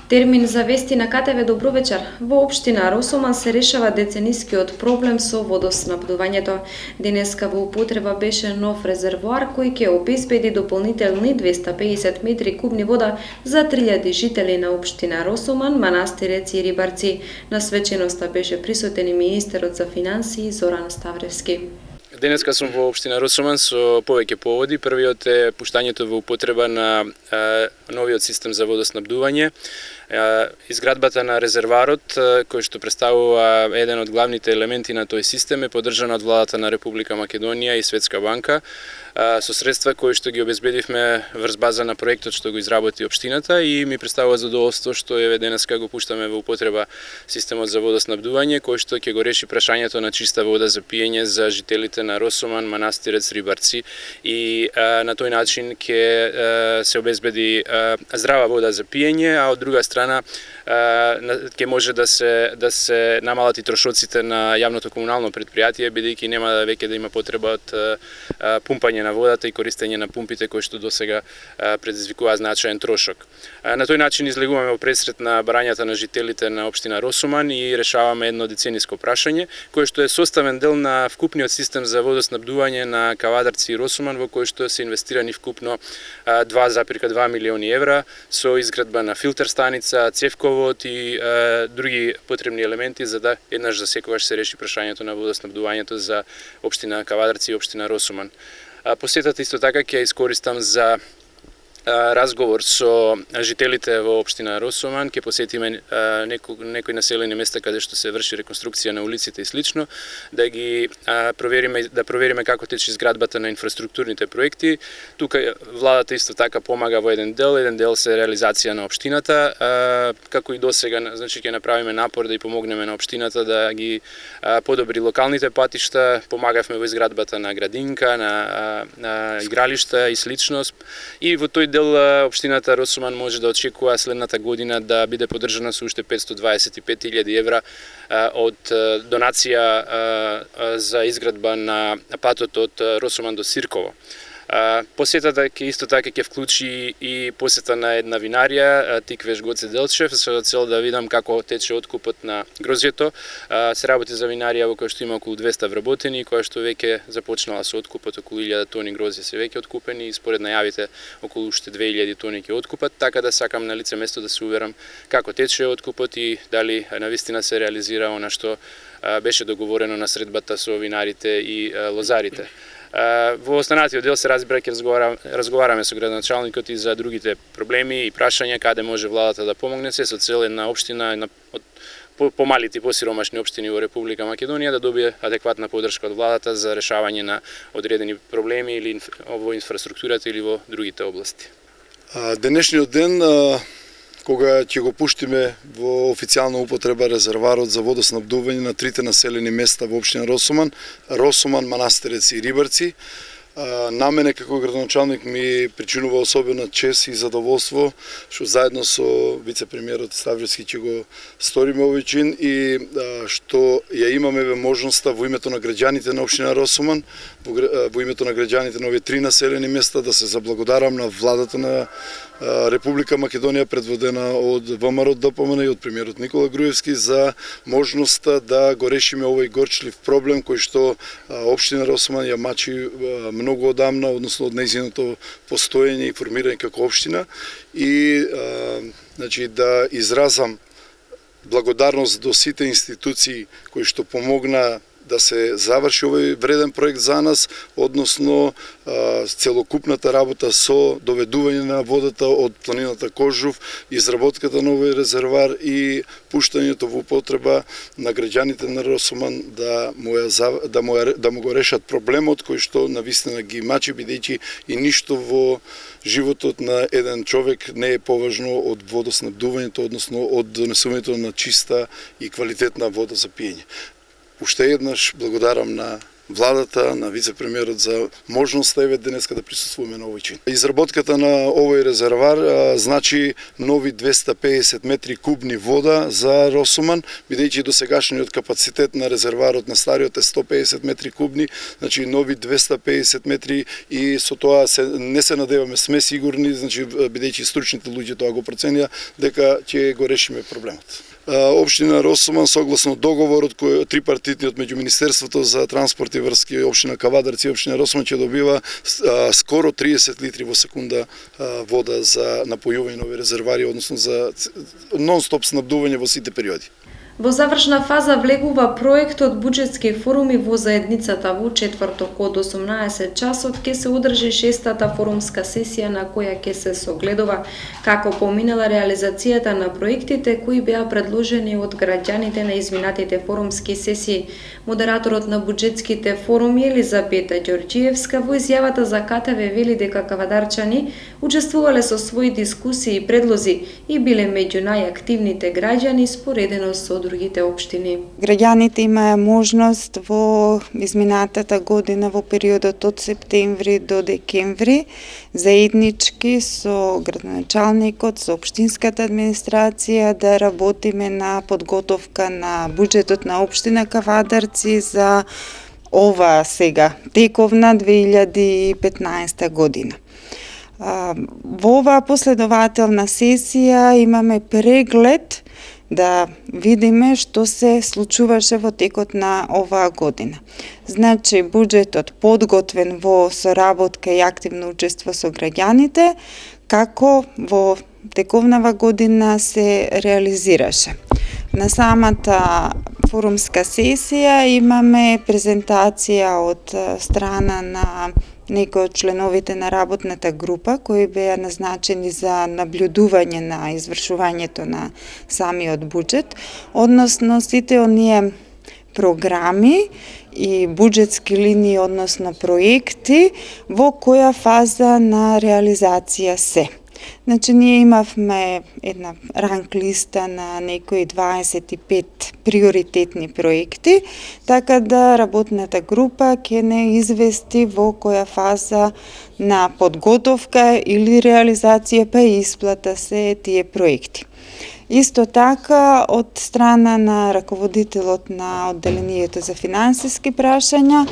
Термин за вести на КТВ Добро вечер. Во општина Росоман се решава деценискиот проблем со водоснабдувањето. Денеска во употреба беше нов резервоар кој ќе обезбеди дополнителни 250 метри кубни вода за 3000 жители на општина Росоман, Манастирец и Рибарци. На свеченоста беше присутен и министерот за финансии Зоран Ставревски. Денеска сум во општина Росоман со повеќе поводи. Првиот е пуштањето во употреба на новиот систем за водоснабдување, изградбата на резерварот, кој што представува еден од главните елементи на тој систем, е поддржана од владата на Република Македонија и Светска банка со средства кои што ги обезбедивме врз база на проектот што го изработи општината, и ми представува задоволство што еве денеска го пуштаме во употреба системот за водоснабдување, кој што ќе го реши прашањето на чиста вода за пиење за жителите на Росоман, Манастирец, Рибарци, и на тој начин ќе се обезбеди здрава вода за пиење, а од друга страна ќе може да се намалат и трошоците на јавното комунално предпријатие, бидејќи нема веќе да има потреба од пумпање на водата и користење на пумпите кои што досега предизвикува значаен трошок. На тој начин излегуваме во пресрет на барањата на жителите на општина Росоман и решаваме едно децениско прашање, кое што е составен дел на вкупниот систем за водоснабдување на Кавадарци и Росоман, во кој што се инвестирани вкупно 2,2 милиони евра со изградба на филтер станица, цевковод и други потребни елементи за да еднаш за секогаш се реши прашањето на водоснабдувањето за општина Кавадарци и општина Росоман. Посетата исто така ќе искористам за разговор со жителите во општина Росоман, ќе посетиме некои населени места каде што се врши реконструкција на улиците и слично, да ги провериме како тече изградбата на инфраструктурните проекти. Тука владата исто така помага во еден дел се реализација на општината, како и досега, значи ќе направиме напор да и помогнеме на општината да ги подобри локалните патишта, помагавме во изградбата на градинка, на игралишта и слично, и во тој дел општината Росоман може да очекува следната година да биде поддржана со уште 525.000 евра од донација за изградба на патот од Росоман до Сирково. Посетата исто така ќе вклучи и посета на една винарија, Тиквеш Гоце Делчев, со цел да видам како тече откупот на грозјето. Се работи за винарија во која што има околу 200 вработени, која што веќе започнала со откупот, околу 1000 тони грозје се веќе откупени и според најавите околу уште 2000 тони ќе откупат, така да сакам на лице место да се уверам како тече откупот и дали навистина се реализира она што беше договорено на средбата со винарите и лозарите. Во останатиот дел се разбира ќе разговараме со градоначалникот и за другите проблеми и прашања каде може владата да помогне, се со цел една општина, една од помалите и посиромашни општини во Република Македонија да добие адекватна поддршка од владата за решавање на одредени проблеми или во инфраструктурата или во другите области. Денешниот ден кога ќе го пуштиме во официјална употреба резерварот за водоснабдување на трите населени места во општина Росоман, Манастирец и Рибарци. На мене како градоначалник ми причинува особена чест и задоволство што заедно со вице-премиерот Ставревски ќе го сториме овој чин и што ја имаме можноста во името на граѓаните на општина Росоман, во името на граѓаните на овие три населени места да се заблагодарам на владата на Република Македонија предводена од ВМРО ДПМН и од премиерот Никола Груевски за можноста да го решиме овој горчлив проблем кој што општина Росоман ја мачи многу одамна, односно од нејзиното постоење и формирање како општина, и значи да изразам благодарност до сите институции кои што помогна да се заврши овој вреден проект за нас, односно целокупната работа со доведување на водата од планината Кожув, изработката на овој резервар и пуштањето во употреба на граѓаните на Росоман да му го решат проблемот кој што навистина ги мачи, бидејќи и ништо во животот на еден човек не е поважно од водоснабдувањето, односно од донесувањето на чиста и квалитетна вода за пиење. Уште еднаш благодарам на владата, на вице-премиерот за можноста еве денеска да присуствуваме на овој чин. Изработката на овој резервар значи нови 250 метри кубни вода за Росоман, бидејќи досегашниот капацитет на резерварот на стариот е 150 метри кубни, значи нови 250 метри и со тоа не се надеваме, сме сигурни, значи бидејќи стручните луѓе тоа го проценија дека ќе го решиме проблемот. Општина Росоман согласно договорот кој трипартитниот меѓу Министерството за транспорт и врски, општина Кавадарци и општина Росоман ќе добива скоро 30 литри во секунда вода за напојување на овие резервари, односно за нон-стоп снабдување во сите периоди. Во завршна фаза влегува проектот буџетски форуми во заедницата. Во четврток од 18 часот ќе се одржи 6-та форумска сесија на која ќе се согледува како поминала реализацијата на проектите кои беа предложени од граѓаните на изминатите форумски сесии. Модераторот на буџетските форуми Елизабета Ѓорѓиевска во изјавата за КТВ вели дека кавадарчани учествувале со своји дискусии и предлози и биле меѓу најактивните граѓани споредено со другите општини. Граѓаните имаа можност во изминатата година во периодот од септември до декември заеднички со градоначалникот, со општинската администрација да работиме на подготовка на буџетот на општина Кавадарци за ова сега тековна 2015 година. Во оваа последователна сесија имаме преглед да видиме што се случуваше во текот на оваа година. Значи, буџетот подготвен во соработка и активно учество со граѓаните, како во тековнава година се реализираше. На самата форумска сесија имаме презентација од страна на некои од членовите на работната група кои беа назначени за наблюдување на извршувањето на самиот буџет, односно сите оние програми и буџетски линии, односно проекти, во која фаза на реализација се. Значи, ние имавме една ранг листа на некои 25 приоритетни проекти, така да работната група ќе не извести во која фаза на подготовка или реализација па и исплата се тие проекти. Исто така, од страна на раководителот на одделението за финансиски прашања,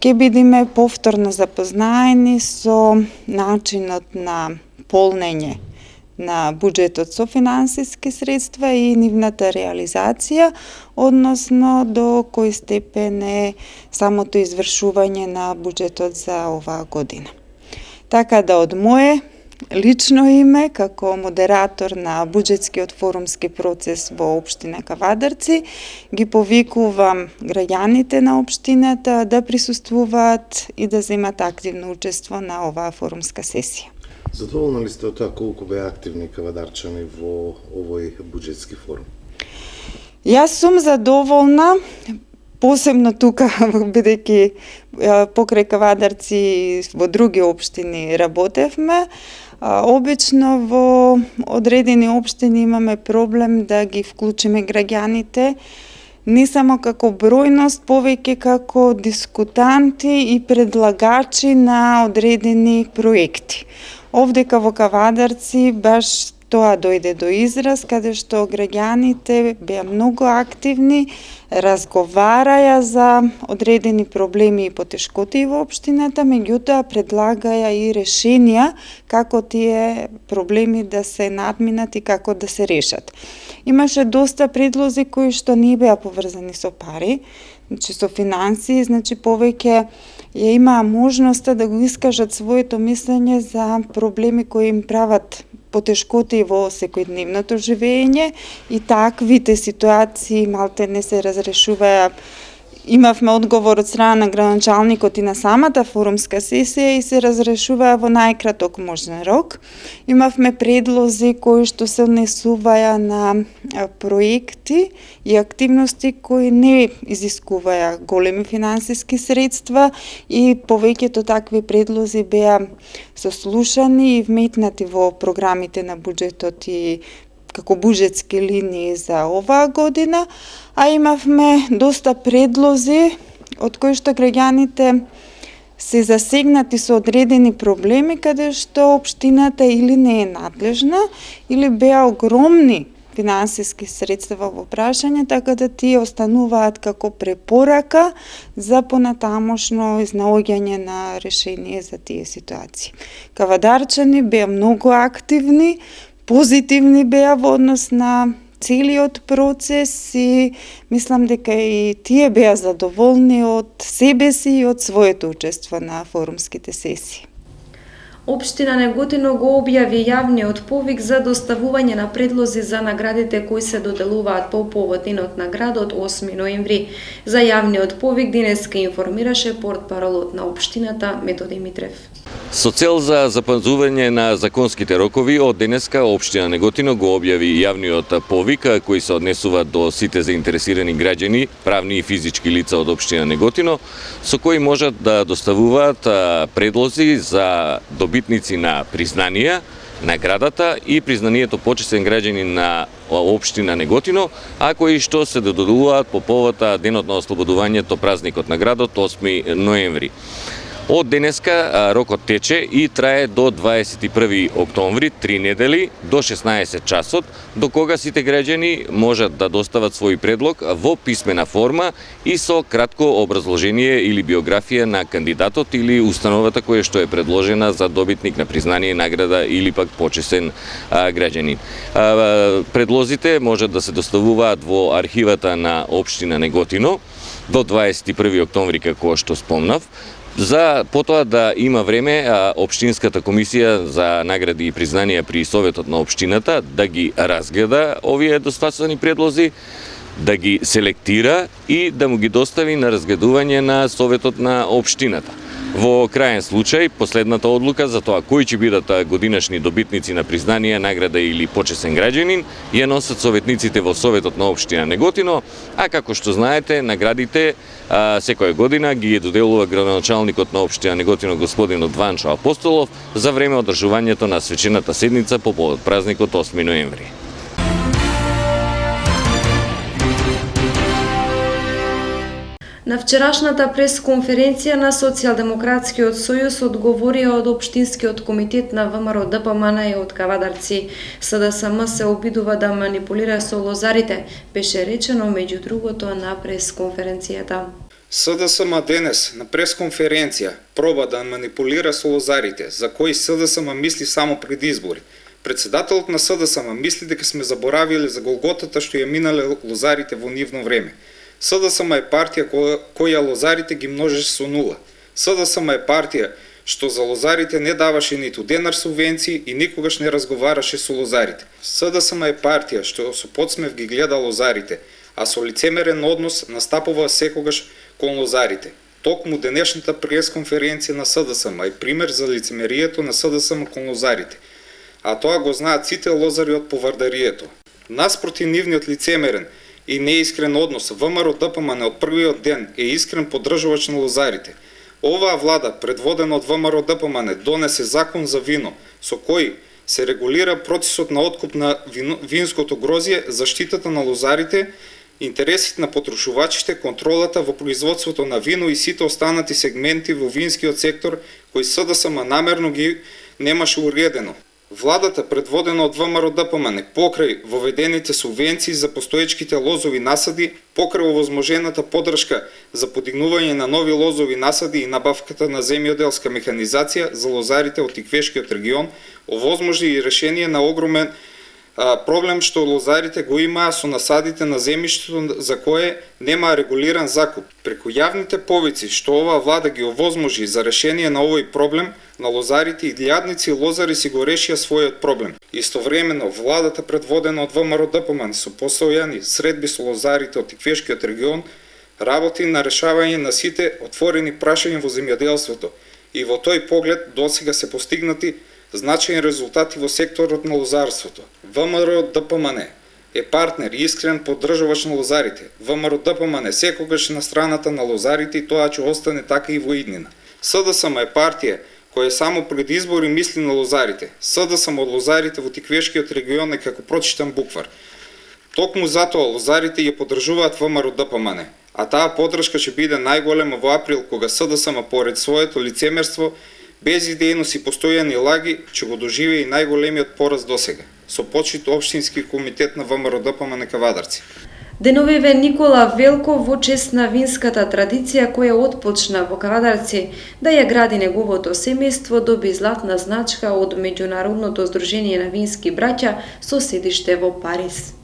ќе бидеме повторно запознаени со начинот на полнење на буџетот со финансиски средства и нивната реализација, односно до кој степен е самото извршување на буџетот за оваа година. Така да од мое лично име, како модератор на буџетскиот форумски процес во општина Кавадарци, ги повикувам граѓаните на општината да присуствуваат и да земат активно учество на оваа форумска сесија. Задоволна ли сте од тоа колку беа активни кавадарчани во овој буџетски форум? Јас сум задоволна, посебно тука, бидејќи покрај Кавадарци во други општини работевме. Обично во одредени општини имаме проблем да ги вклучиме граѓаните, не само како бројност, повеќе како дискутанти и предлагачи на одредени проекти. Овдека во Кавадарци баш тоа дојде до израз, каде што граѓаните беа многу активни, разговараја за одредени проблеми и потешкоти во општината, меѓутоа предлагаја и решенија како тие проблеми да се надминат и како да се решат. Имаше доста предлози кои што не беа поврзани со пари, значи со финансии, значи повеќе ја имаа можноста да го искажат своето мислење за проблеми кои им прават потешкоти во секојдневното живење и таквите ситуации малте не се разрешуваја. Имавме одговор од страна на градоначалникот и на самата форумска сесија и се разрешуваа во најкраток можен рок. Имавме предлози кои што се однесуваја на проекти и активности кои не изискуваја големи финансиски средства и повеќето такви предлози беа сослушани и вметнати во програмите на буџетот и како буџетски линии за оваа година, а имавме доста предлози од кои што граѓаните се засегнати со одредени проблеми каде што општината или не е надлежна или беа огромни финансиски средства во прашање, така да тие остануваат како препорака за понатамошно изнаоѓање на решение за тие ситуации. Кавадарчани беа многу активни, позитивни беа во однос на целиот процес и мислам дека и тие беа задоволни од себе си и од своето учество на форумските сесии. Општина Неготино го објави јавниот повик за доставување на предлози за наградите кои се доделуваат по повод денот на градот 8 ноември. За јавниот повик денеска информираше портпаролот на општината Методи Митрев. Со цел за запазување на законските рокови, од денеска општина Неготино го објави јавниот повик кој се однесува до сите заинтересирани граѓани, правни и физички лица од општина Неготино, со кои можат да доставуваат предлози за добитници на признанија, наградата и признанието почесен граѓанин на општина Неготино, а кои што се доделуваат по повод денот на ослободувањето, празникот на градот 8 ноември. Од денеска рокот тече и трае до 21 октомври, 3 недели, до 16 часот, до кога сите граѓани можат да достават свој предлог во писмена форма и со кратко образложение или биографија на кандидатот или установата која што е предложена за добитник на признание, награда или пак почесен граѓанин. Предлозите можат да се доставуваат во архивата на општина Неготино до 21 октомври, како што спомнав. За потоа да има време општинската комисија за награди и признанија при Советот на општината да ги разгледа овие доставени предлози, да ги селектира и да му ги достави на разгледување на Советот на општината. Во краен случај, последната одлука за тоа кои ќе бидат годинашни добитници на признанија, награда или почесен граѓанин ја носат советниците во Советот на општина Неготино, а како што знаете, наградите секоја година ги доделува градоначалникот на општина Неготино господин Ванчо Апостолов за време одржувањето на свечената седница по повод празникот 8 ноември. На вчерашната пресконференција на Социјалдемократскиот сојуз одговорија од Општинскиот комитет на ВМРО ДПМН и од Кавадарци. СДСМ се обидува да манипулира со лозарите, беше речено меѓу другото на пресконференцијата. СДСМ денес на пресконференција проба да манипулира со лозарите, за кои СДСМ мисли само пред избори. Председателот на СДСМ мисли дека сме заборавиле за голготата што ја минале лозарите во нивно време. СДСМ е партија која лозарите ги множеше со нула. СДСМ е партија што за лозарите не даваше ниту денар субвенции и никогаш не разговараше со лозарите. СДСМ е партија што со подсмев ги гледа лозарите, а со лицемерен однос настапува секогаш кон лозарите. Токму денешната пресконференција на СДСМ е пример за лицемерието на СДСМ кон лозарите, а тоа го знаат сите лозари од повардарието. Наспроти нивниот лицемерен и неискрен однос, ВМРО ДПМН од првиот ден е искрен поддржувач на лозарите. Оваа влада, предводена од ВМРО ДПМН, донесе закон за вино, со кој се регулира процесот на откуп на винското грозје, заштитата на лозарите, интересите на потрошувачите, контролата во производството на вино и сите останати сегменти во винскиот сектор кои СДСМ намерно ги немаше уредено. Владата, предводена од ВМРО ДПМН, покрај воведените субвенции за постоечките лозови насади, покрај овозможената поддршка за подигнување на нови лозови насади и набавката на земјоделска механизација за лозарите од Тиквешкиот регион, овозможи и решение на огромен проблем што лозарите го имаа со насадите на земјиштето за кое нема регулиран закуп. Преку јавните повици што оваа влада ги овозможи за решение на овој проблем, на лозарите и илјадници лозари си го решија својот проблем. Истовремено, владата предводена од ВМРО ДПМН со постојани средби со лозарите од Тиквешкиот регион работи на решавање на сите отворени прашања во земјоделството и во тој поглед досега се постигнати значајни резултати во секторот на лозарството. ВМРО ДПМН е партнер и искрен поддржувач на лозарите. ВМРО ДПМН секогаш на страната на лозарите и тоа ќе остане така и во иднина. СДСМ е партија која само пред избори мисли на лозарите. СДСМ од лозарите во Тиквешкиот регион е како прочитан буквар. Токму затоа лозарите ја поддржуваат ВМРО ДПМН. а таа поддршка ќе биде најголема во април, кога СДСМ поред своето лицемерство, безидејност и постојани лаги, ќе го доживее и најголемиот пораз досега, со почит Општински комитет на ВМРО ДПМН Кавадарци. Деновиве Никола Велков во чест на винската традиција која отпочна во Кавадарци да ја гради неговото семејство, доби златна значка од Меѓународното здружение на вински браќа со седиште во Париз.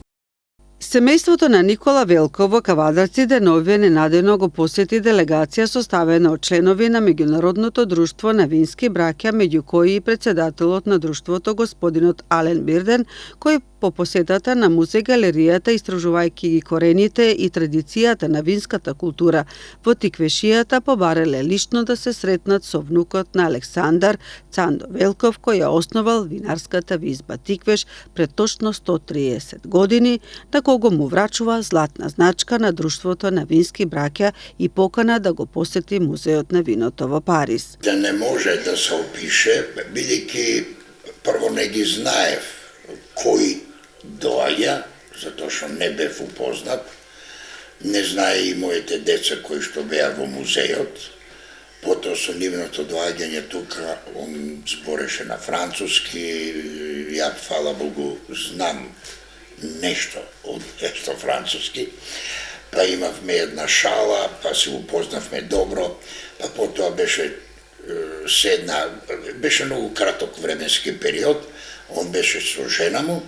Семејството на Никола Велков во Кавадарци деновиве ненадејно го посети делегација составена од членови на Меѓународното друштво на вински браќа, меѓу кои и председателот на друштвото господинот Ален Бирден, кој по посетата на музеј галеријата, истражувајќи ги корените и традицијата на винската култура во Тиквешијата, побарале лично да се сретнат со внукот на Александар Цандо Велков, кој ја основал винарската визба Тиквеш пред точно 130 години, на кого му врачува златна значка на Друштвото на вински браќа и покана да го посети музеот на виното во Париз. Да не може да се опише, бидејќи прво не ги знаев кој доаѓа, затоа што не бев упознат, не знае и моите деца кои што беа во музеот, потоа со нивното доаѓање тука, он збореше на француски, ја, фала Богу, знам нешто од француски, па имавме една шала, па се упознавме добро, па потоа беше беше многу краток временски период, он беше со жена му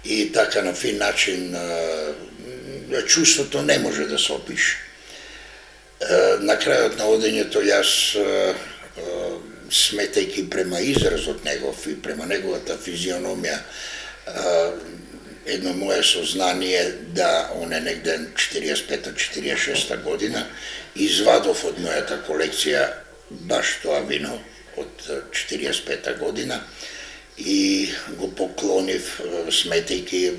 и така на фин начин чувството не може да се опише. На крајот на одењето јас, сметајќи према изразот негов и према неговата физиономија, едно мое сознание да он е негде 45-46 година, извадов од мојата колекција баш тоа вино од 45 година и го поклонив, сметајќи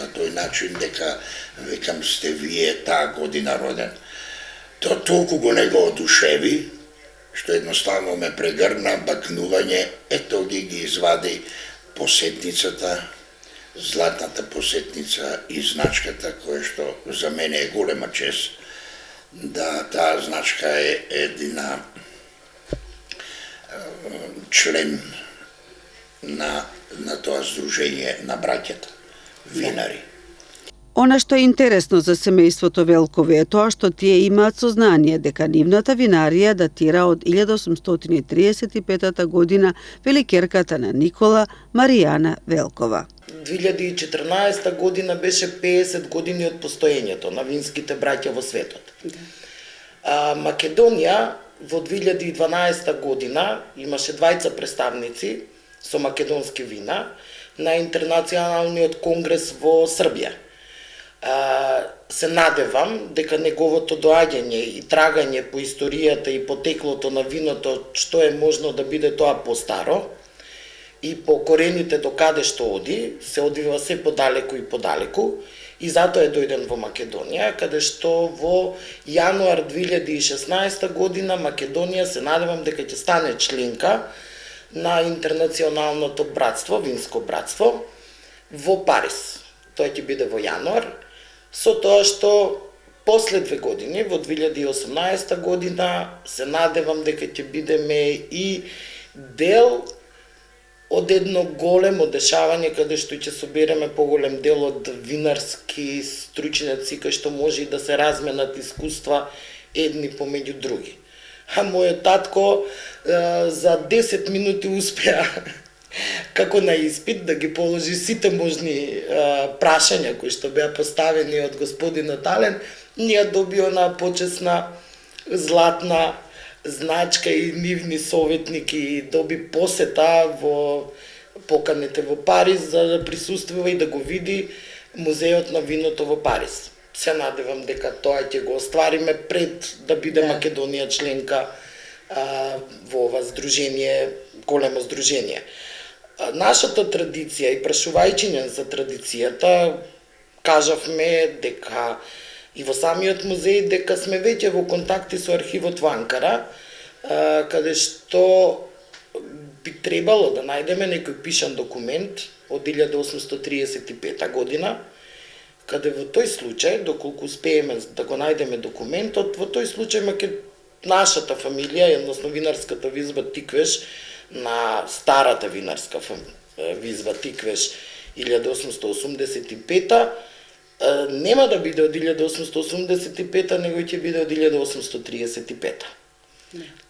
на тој начин дека, викам, сте вие таа година роден. Тоа толку го не го одушеви, што едноставно ме прегрна, бакнување, ето ги извади посетницата, златната посетница и значката, која што за мене е голема чест, да таа значка е едина член на тоа здружение на браќата, винари. Она што е интересно за семејството Велкови е тоа што тие имаат сознание дека нивната винарија датира од 1835 година, великерката на Никола Маријана Велкова. 2014 година беше 50 години од постоењето на винските браќа во светот. Македонија во 2012 година имаше двајца представници со македонски вина на Интернационалниот конгрес во Србија. Се надевам дека неговото доаѓање и трагање по историјата и потеклото на виното, што е можно да биде тоа постаро, и по корените до каде што оди, се одива се подалеку и подалеку, и затоа е дојден во Македонија, каде што во јануар 2016 година Македонија се надевам дека ќе стане членка на Интернационалното братство, винско братство, во Париз. Тоа ќе биде во јануар, со тоа што после 2 години, во 2018 година, се надевам дека ќе бидеме и дел од едно големо дешавање каде што ќе собереме поголем дел од винарски стручњаци кои што може и да се разменат искуства едни помеѓу други. А мојот татко за 10 минути успеа како на испит да ги положи сите можни прашања кои што беа поставени од господинот Ален, ние доби она почесна златна значка и нивни советники и доби посета во поканите во Париз за да присуствува и да го види музеот на виното во Париз. Се надевам дека тоа ќе го оствариме пред да биде Македонија членка во ова здружение, големо здружение. Нашата традиција и прашувајќи за традицијата, кажавме дека и во самиот музеј дека сме веќе во контакти со архивот во Анкара, каде што би требало да најдеме некој пишан документ од 1835 година, каде во тој случај, доколку успееме да го најдеме документот, во тој случај нашата фамилија, односно винарската визба Тиквеш на старата винарска визба Тиквеш 1885 нема да биде од 1885, него ќе биде од 1835.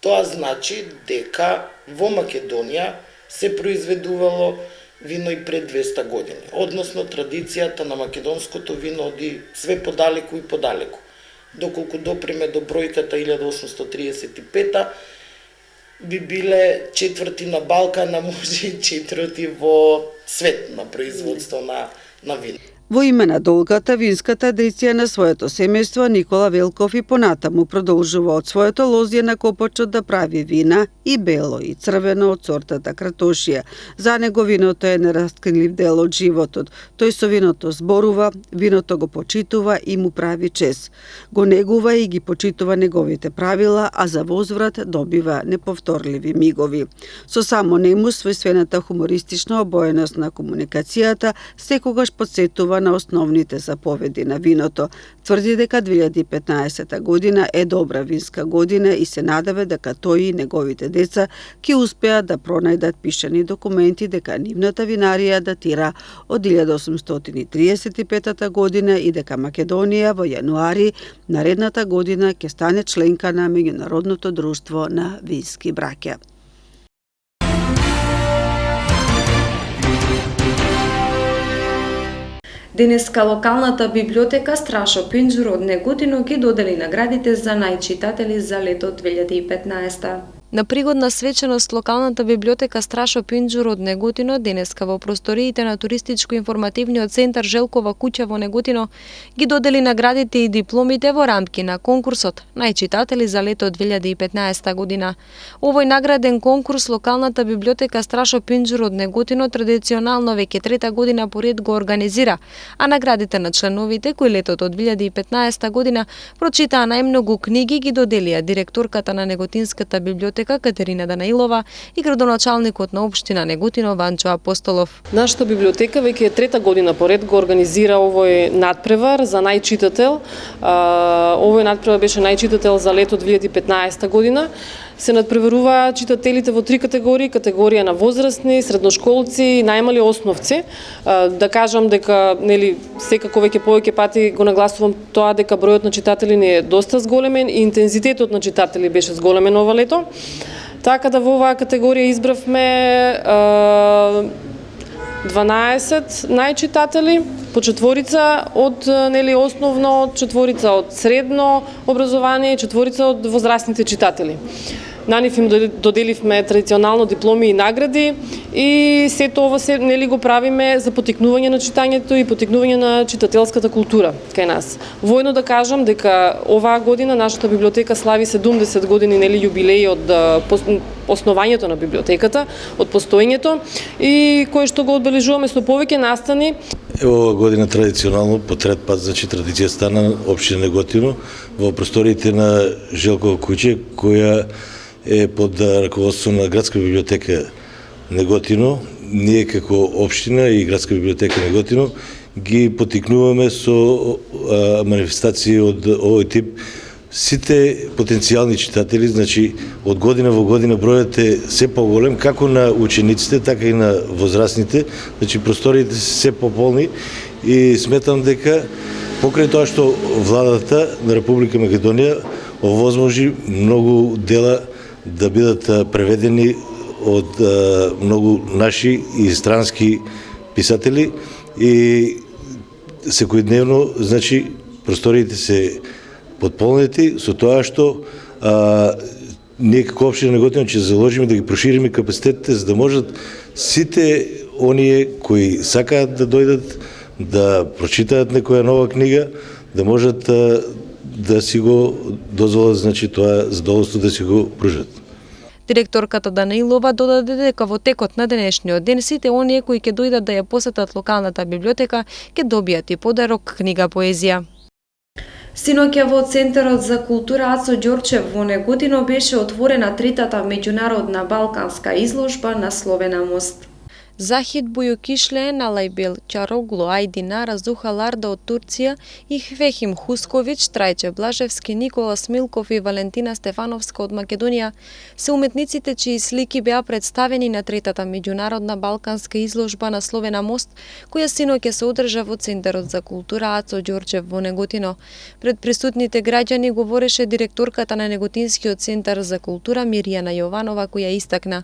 Тоа значи дека во Македонија се произведувало вино и пред 200 години. Односно, традицијата на македонското вино оди све подалеку и подалеку. Доколку допреме до бројката 1835, би биле четврти на Балкана, може и четврти во свет на производство на вино. Во име на долгата винска традиција на своето семејство, Никола Велков и понатаму продолжува од своето лозје на копачот да прави вина и бело и црвено од сортата Кратошија. За него виното е нераскинлив дел од животот. Тој со виното зборува, виното го почитува и му прави чест. Го негува и ги почитува неговите правила, а за возврат добива неповторливи мигови. Со само нему својствената хумористична обоеност на комуникацијата секогаш подсетува на основните заповеди на виното. Тврди дека 2015 година е добра винска година и се надеве дека тој и неговите деца ќе успеат да пронајдат пишани документи дека нивната винарија датира од 1835 година и дека Македонија во јануари наредната година ќе стане членка на Меѓународното друштво на вински браќа. Денеска локалната библиотека Страшо Пинџур од Неготино ги додели наградите за најчитатели за лето 2015. На пригодна свеченост локалната библиотека Страшо Пинџур од Неготино денеска во просториите на туристичко-информативниот центар Желкова куќа во Неготино ги додели наградите и дипломите во рамки на конкурсот најчитатели за лето 2015 година. Овој награден конкурс локалната библиотека Страшо Пинџур од Неготино традиционално веќе трета година поред го организира, а наградите на членовите кои летото 2015 година прочитаа најмногу книги ги доделија директорката на Неготинската библиотека Катерина Данаилова и градоначалникот на општина Неготино Ванчо Апостолов. Нашата библиотека веќе трета година поред го организира овој надпревар за најчитател. Овој надпревар беше најчитател за лето 2015 година. Се надпреваруваа читателите во три категории: категорија на возрастни, средношколци и најмали основци. Да кажам дека секако веќе повеќе пати го нагласувам тоа дека бројот на читатели не е доста зголемен и интензитетот на читатели беше зголемен ова лето. Така да во оваа категорија избравме 12 најчитатели, по четворица од основно, четворица од средно образование и четворица од возрастните читатели. На нив им доделивме традиционално дипломи и награди и сето ова го правиме за поттикнување на читањето и поттикнување на читателската култура кај нас. Војно да кажам дека оваа година нашата библиотека слави 70 години јубилеј од основањето на библиотеката, од постоењето и кое што го одбележуваме со повеќе настани. Оваа година традиционално по трет пат, традиција стана општина Неготино во просториите на Желкова куќа, која е под раководство на Градска библиотека Неготино. Ние како општина и Градска библиотека Неготино ги поттикнуваме со манифестации од овој тип сите потенцијални читатели, од година во година бројот е се поголем, како на учениците, така и на возрастните, просториите се се пополни и сметам дека покрај тоа што владата на Република Македонија овозможи многу дела да бидат преведени од многу наши и странски писатели и секојдневно, просториите се потполнети со тоа што ние како општина Неготино ќе заложиме да ги прошириме капацитетите за да можат сите оние кои сакаат да дојдат да прочитаат некоја нова книга, да можат да си го дозволат тоа задоволство да си го пружат. Директорката Данаилова додаде дека во текот на денешниот ден сите оние кои ќе дојдат да ја посетат локалната библиотека ќе добијат и подарок книга поезија. Синоќа во Центарот за култура Ацо Ѓорчев во Неготино беше отворена третата меѓународна балканска изложба насловена Мост. Захид Бујукишле, Налајбел Чароглу, Ајдина, Разуха Ларда од Турција и Хвехим Хусковиќ, Трајче Блажевски, Никола Смилков и Валентина Стефановска од Македонија се уметниците чии слики беа представени на третата меѓународна балканска изложба насловена Мост, која синоќа се одржа во Центарот за култура Ацо Ѓорđев во Неготино. Пред присутните граѓани говореше директорката на Неготинскиот центар за култура Мирјана Јованова, која истакна: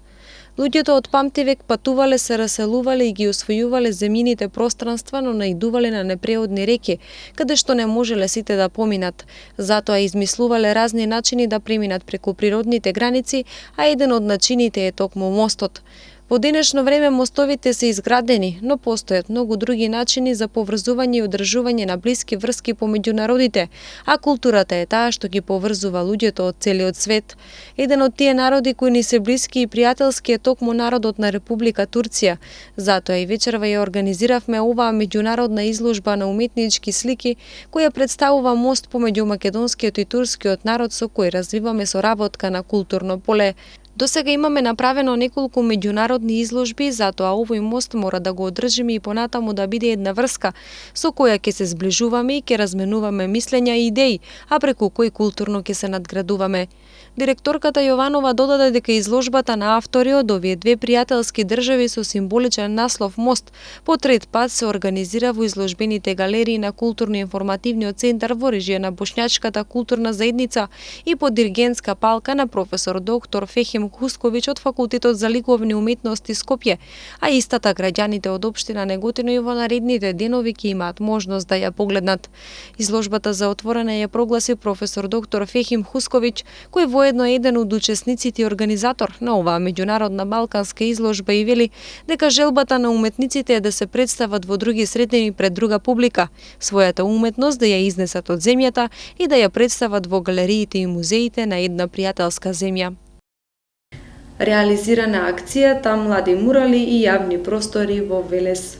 луѓето од памтивек патувале, се раселувале и ги освојувале земјините пространства, но наидувале на непреодни реки, каде што не можеле сите да поминат. Затоа измислувале разни начини да преминат преку природните граници, а еден од начините е токму мостот. Во денешно време мостовите се изградени, но постојат многу други начини за поврзување и одржување на блиски врски помеѓу народите, а културата е таа што ги поврзува луѓето од целиот свет. Еден од тие народи кои ни се блиски и пријателски е токму народот на Република Турција. Затоа и вечерва ја организиравме оваа меѓународна изложба на уметнички слики, која представува мост помеѓу македонскиот и турскиот народ со кој развиваме соработка на културно поле. До сега имаме направено неколку меѓународни изложби, затоа овој мост мора да го одржиме и понатаму да биде една врска со која ќе се зближуваме и ќе разменуваме мислења и идеи, а преку кој културно ќе се надградуваме. Директорката Јованова додаде дека изложбата на автори од овие две пријателски држави со символичен наслов Мост по трет пат се организира во изложбените галерии на Културно-информативниот центар во режија на Бошњачката културна заедница и под диригентска палка на професор доктор Фехим Хусковиќ од Факултетот за ликовни уметности Скопје, а истата граѓаните од општина Неготино и во наредните денови ќе имаат можност да ја погледнат. Изложбата за отворена ја прогласи професор доктор Фехим Хусковиќ, кој воедно е еден од учесниците и организатор на оваа меѓународна балканска изложба и вели дека желбата на уметниците е да се представат во други средини пред друга публика, својата уметност да ја изнесат од земјата и да ја представат во галериите и музеите на една пријателска земја. Реализирана акцијата Млади мурали и јавни простори во Велес.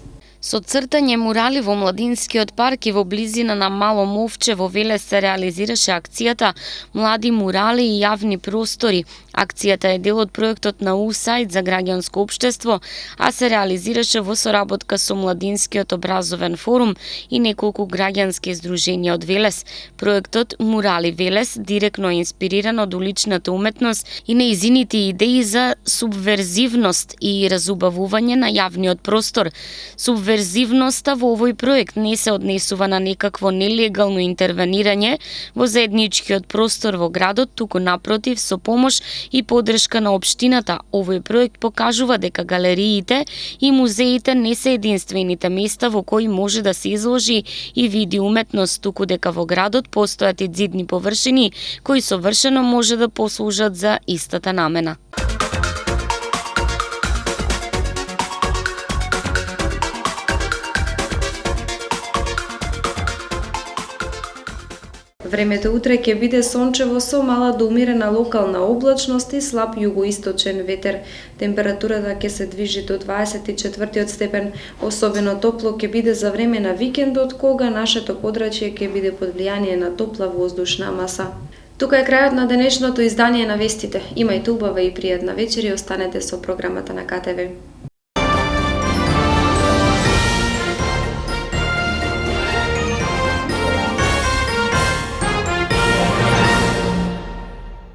Со цртање мурали во Младинскиот парк и во близина на Мало Мовче во Велес се реализираше акцијата Млади мурали и јавни простори. Акцијата е дел од проектот на УСАИД за граѓанско општество, а се реализираше во соработка со Младинскиот образовен форум и неколку граѓански здруженија од Велес. Проектот Мурали Велес директно е инспириран од уличната уметност и нејзините идеи за субверзивност и разубавување на јавниот простор. Субверзивноста во овој проект не се однесува на некакво нелегално интервенирање во заедничкиот простор во градот, туку напротив, со помош и поддршка на општината. Овој проект покажува дека галериите и музеите не се единствените места во кои може да се изложи и види уметност, туку дека во градот постојат и ѕидни површини кои совршено може да послужат за истата намена. Времето утре ќе биде сончево со мала до умерена локална облачност и слаб југоисточен ветер. Температурата ќе се движи до 24 степен. Особено топло ќе биде за време на викендот, кога нашето подрачје ќе биде под влијание на топла воздушна маса. Тука е крајот на денешното издание на вестите. Имајте убава и пријатна вечер и останете со програмата на КТВ.